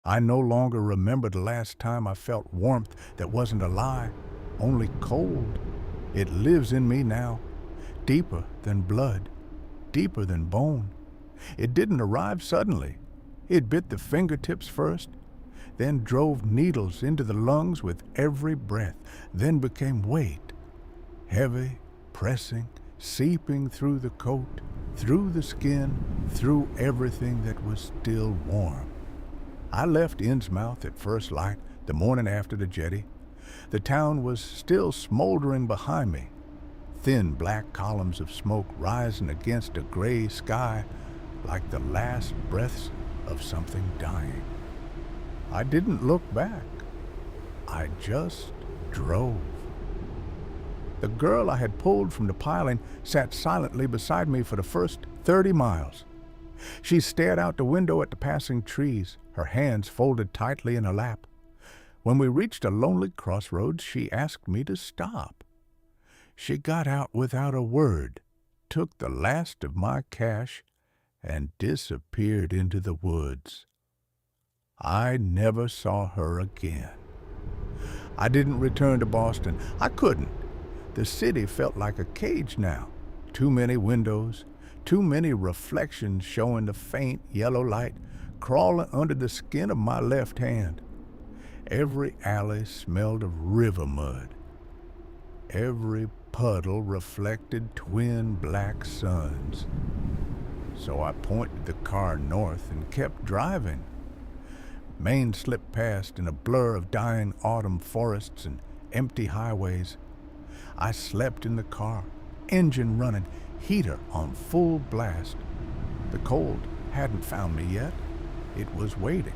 I no longer remember the last time I felt warmth that wasn't a lie, only cold. It lives in me now, deeper than blood, deeper than bone. It didn't arrive suddenly. It bit the fingertips first, then drove needles into the lungs with every breath, then became weight, heavy, pressing, seeping through the coat, through the skin, through everything that was still warm. I left Innsmouth at first light the morning after the jetty. The town was still smoldering behind me, thin black columns of smoke rising against a gray sky like the last breaths of something dying. I didn't look back. I just drove. The girl I had pulled from the piling sat silently beside me for the first 30 miles. She stared out the window at the passing trees, her hands folded tightly in her lap. When we reached a lonely crossroads, she asked me to stop. She got out without a word, took the last of my cash, and disappeared into the woods. I never saw her again. I didn't return to Boston. I couldn't. The city felt like a cage now. Too many windows, too many reflections showing the faint yellow light crawling under the skin of my left hand. Every alley smelled of river mud. Every puddle reflected twin black suns. So I pointed the car north and kept driving. Maine slipped past in a blur of dying autumn forests and empty highways. I slept in the car, engine running, heater on full blast. The cold hadn't found me yet. It was waiting.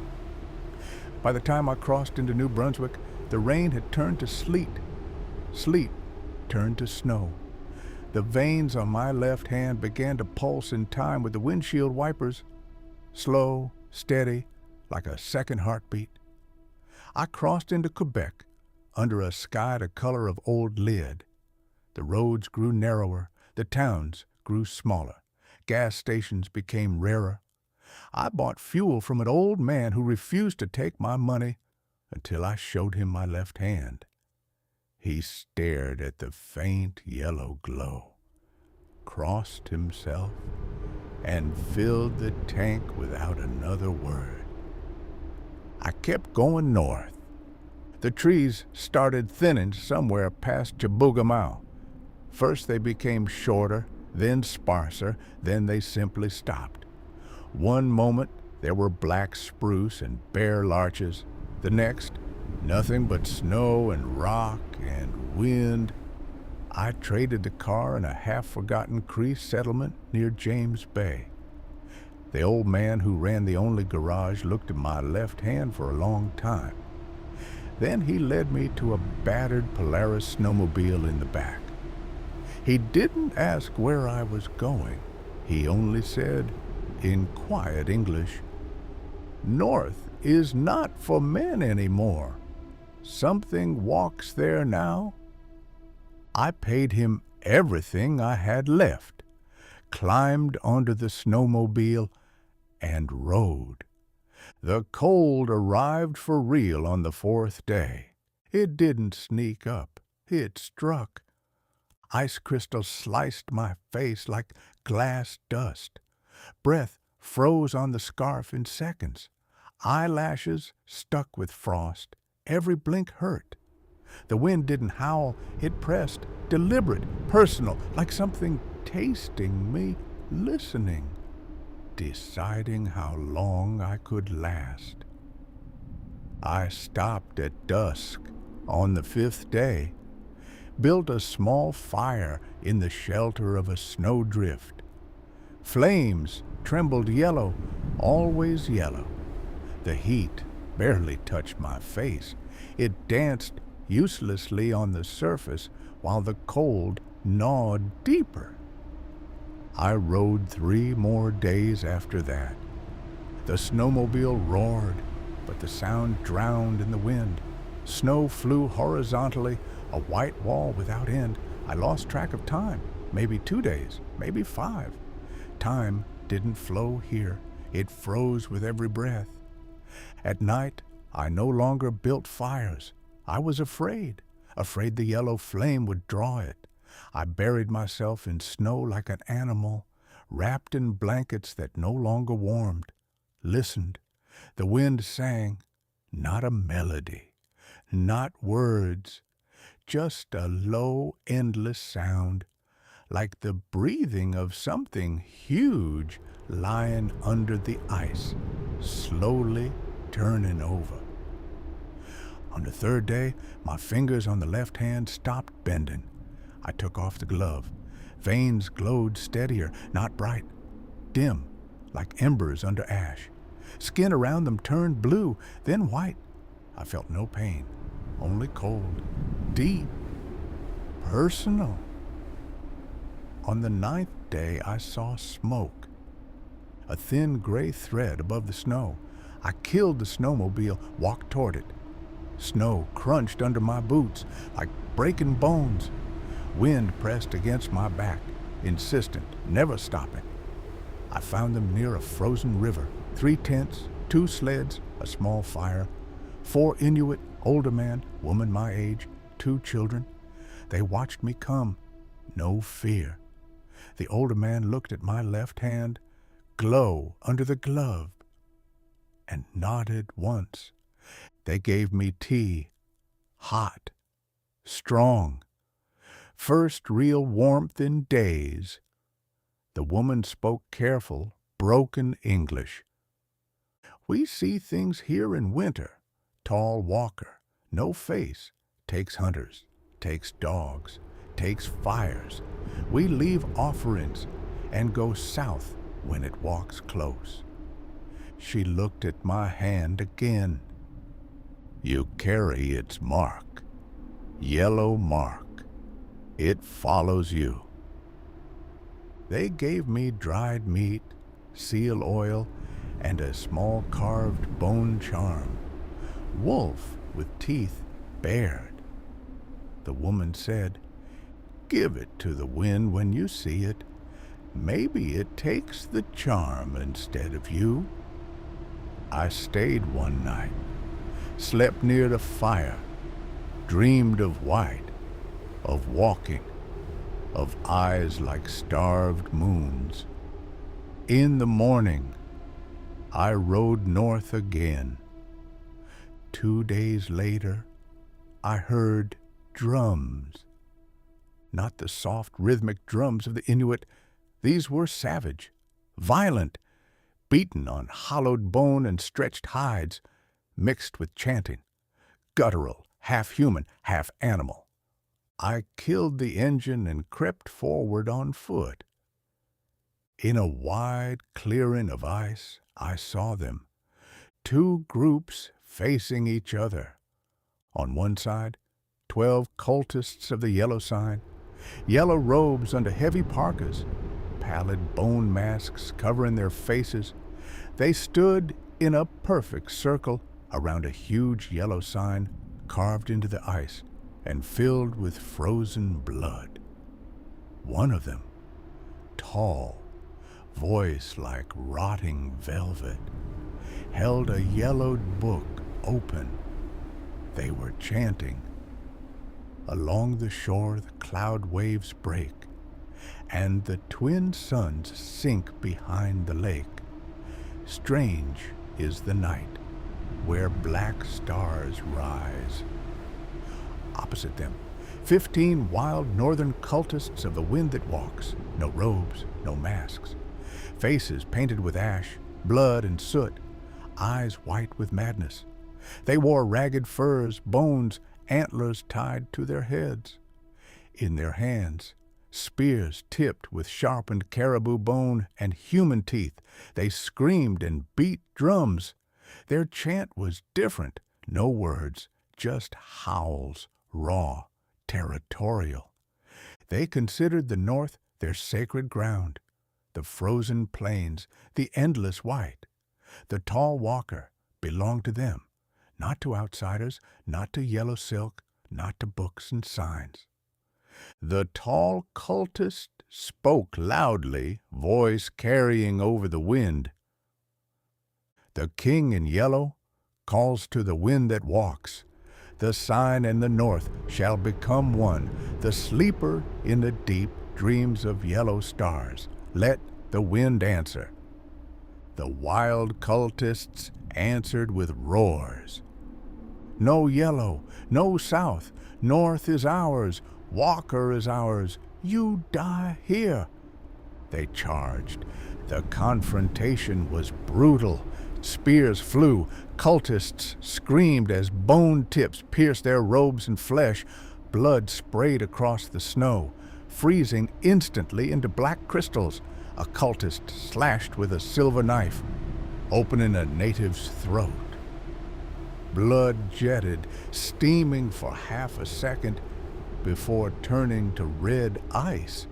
By the time I crossed into New Brunswick, the rain had turned to sleet. Sleet turned to snow. The veins on my left hand began to pulse in time with the windshield wipers, slow, steady, like a second heartbeat. I crossed into Quebec under a sky the color of old lead. The roads grew narrower, the towns grew smaller, gas stations became rarer. I bought fuel from an old man who refused to take my money until I showed him my left hand. He stared at the faint yellow glow, crossed himself, and filled the tank without another word. I kept going north. The trees started thinning somewhere past Chibougamau. First they became shorter, then sparser, then they simply stopped. One moment there were black spruce and bare larches. The next, nothing but snow and rock and wind. I traded the car in a half-forgotten Cree settlement near James Bay. The old man who ran the only garage looked at my left hand for a long time. Then he led me to a battered Polaris snowmobile in the back. He didn't ask where I was going. He only said, in quiet English, "North is not for men anymore. Something walks there now." I paid him everything I had left, climbed onto the snowmobile, and rode. The cold arrived for real on the fourth day. It didn't sneak up. It struck. Ice crystals sliced my face like glass dust. Breath froze on the scarf in seconds. Eyelashes stuck with frost. Every blink hurt. The wind didn't howl. It pressed, deliberate, personal, like something tasting me, listening, deciding how long I could last. I stopped at dusk on the fifth day, built a small fire in the shelter of a snowdrift. Flames trembled yellow, always yellow. The heat barely touched my face. It danced uselessly on the surface while the cold gnawed deeper. I rode 3 more days after that. The snowmobile roared, but the sound drowned in the wind. Snow flew horizontally, a white wall without end. I lost track of time, maybe 2 days, maybe 5. Time didn't flow here. It froze with every breath. At night, I no longer built fires. I was afraid the yellow flame would draw it. I buried myself in snow like an animal, wrapped in blankets that no longer warmed. Listened. The wind sang, not a melody, not words, just a low, endless sound, like the breathing of something huge lying under the ice, slowly turning over. On the third day, my fingers on the left hand stopped bending. I took off the glove. Veins glowed steadier, not bright, dim, like embers under ash. Skin around them turned blue, then white. I felt no pain, only cold, deep, personal. On the ninth day, I saw smoke, a thin gray thread above the snow. I killed the snowmobile, walked toward it. Snow crunched under my boots like breaking bones. Wind pressed against my back, insistent, never stopping. I found them near a frozen river. 3 tents, 2 sleds, a small fire, 4 Inuit, older man, woman my age, 2 children. They watched me come, no fear. The older man looked at my left hand, glow under the glove, and nodded once. They gave me tea, hot, strong, first real warmth in days. The woman spoke careful, broken English. We see things here in winter. Tall walker, no face, takes hunters, takes dogs, takes fires. We leave offerings and go south when it walks close. She looked at my hand again. You carry its mark, yellow mark. It follows you. They gave me dried meat, seal oil, and a small carved bone charm. Wolf with teeth bared. The woman said, give it to the wind when you see it. Maybe it takes the charm instead of you. I stayed one night, slept near the fire, dreamed of white, of walking, of eyes like starved moons. In the morning, I rode north again. 2 days later, I heard drums. Not the soft, rhythmic drums of the Inuit. These were savage, violent, beaten on hollowed bone and stretched hides, mixed with chanting, guttural, half human, half animal. I killed the engine and crept forward on foot. In a wide clearing of ice, I saw them, 2 groups facing each other. On one side, 12 cultists of the yellow sign, yellow robes under heavy parkas, pallid bone masks covering their faces. They stood in a perfect circle around a huge yellow sign carved into the ice and filled with frozen blood. One of them, tall, voice like rotting velvet, held a yellowed book open. They were chanting. Along the shore the cloud waves break, and the twin suns sink behind the lake. Strange is the night, where black stars rise. Opposite them, 15 wild northern cultists of the Wind That Walks, no robes, no masks, faces painted with ash, blood and soot, eyes white with madness. They wore ragged furs, bones, antlers tied to their heads. In their hands, spears tipped with sharpened caribou bone and human teeth. They screamed and beat drums. Their chant was different, no words, just howls, raw, territorial. They considered the north their sacred ground, the frozen plains, the endless white. The tall walker belonged to them, not to outsiders, not to yellow silk, not to books and signs. The tall cultist spoke loudly, voice carrying over the wind. The king in yellow calls to the wind that walks. The sign in the north shall become one. The sleeper in the deep dreams of yellow stars. Let the wind answer. The wild cultists answered with roars. No yellow, no south, north is ours, Walker is ours, you die here. They charged. The confrontation was brutal. Spears flew, cultists screamed as bone tips pierced their robes and flesh. Blood sprayed across the snow, freezing instantly into black crystals. A cultist slashed with a silver knife, opening a native's throat. Blood jetted, steaming for half a second before turning to red ice.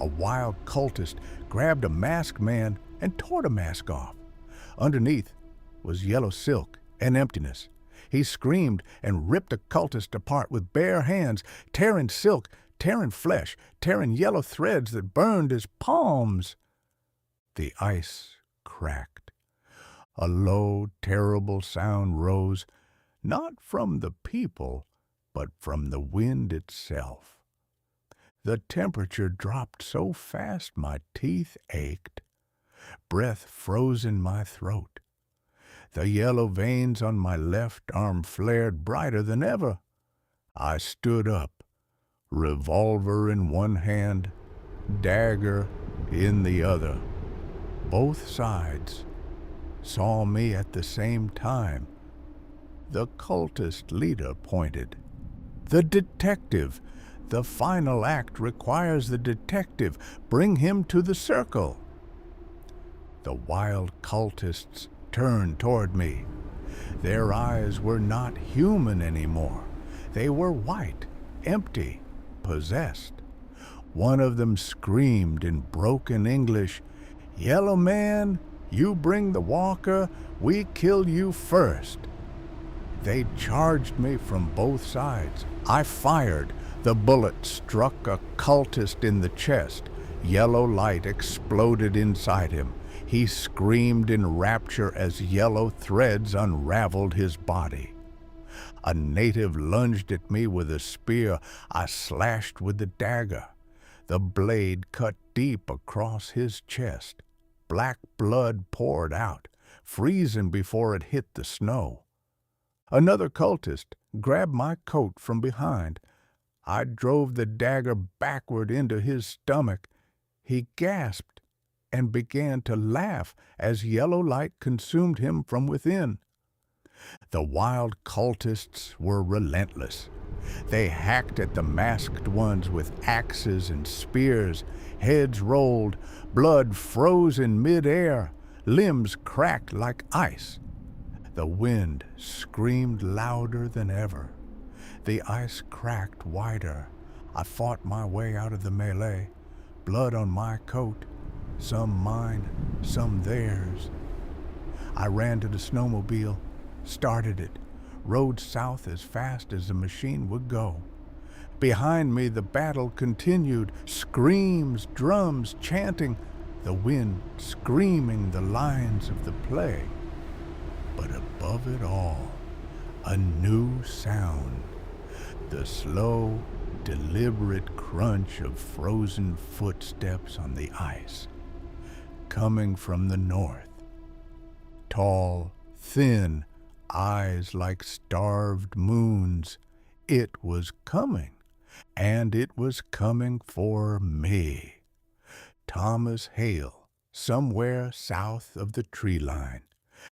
A wild cultist grabbed a masked man and tore the mask off. Underneath was yellow silk and emptiness. He screamed and ripped the cultist apart with bare hands, tearing silk, tearing flesh, tearing yellow threads that burned his palms. The ice cracked. A low, terrible sound rose, not from the people, but from the wind itself. The temperature dropped so fast my teeth ached. Breath froze in my throat. The yellow veins on my left arm flared brighter than ever. I stood up, revolver in one hand, dagger in the other. Both sides saw me at the same time. The cultist leader pointed. The detective. The final act requires the detective. Bring him to the circle. The wild cultists turned toward me. Their eyes were not human anymore. They were white, empty, possessed. One of them screamed in broken English, "Yellow man, you bring the walker, we kill you first." They charged me from both sides. I fired. The bullet struck a cultist in the chest. Yellow light exploded inside him. He screamed in rapture as yellow threads unraveled his body. A native lunged at me with a spear. I slashed with the dagger. The blade cut deep across his chest. Black blood poured out, freezing before it hit the snow. Another cultist grabbed my coat from behind. I drove the dagger backward into his stomach. He gasped and began to laugh as yellow light consumed him from within. The wild cultists were relentless. They hacked at the masked ones with axes and spears. Heads rolled, blood froze in mid-air, limbs cracked like ice. The wind screamed louder than ever. The ice cracked wider. I fought my way out of the melee. Blood on my coat, some mine, some theirs. I ran to the snowmobile, started it, rode south as fast as the machine would go. Behind me the battle continued, screams, drums, chanting, the wind screaming the lines of the play. But above it all, a new sound, the slow, deliberate crunch of frozen footsteps on the ice, coming from the north. Tall, thin, eyes like starved moons. It was coming, and it was coming for me. Thomas Hale, somewhere south of the tree line.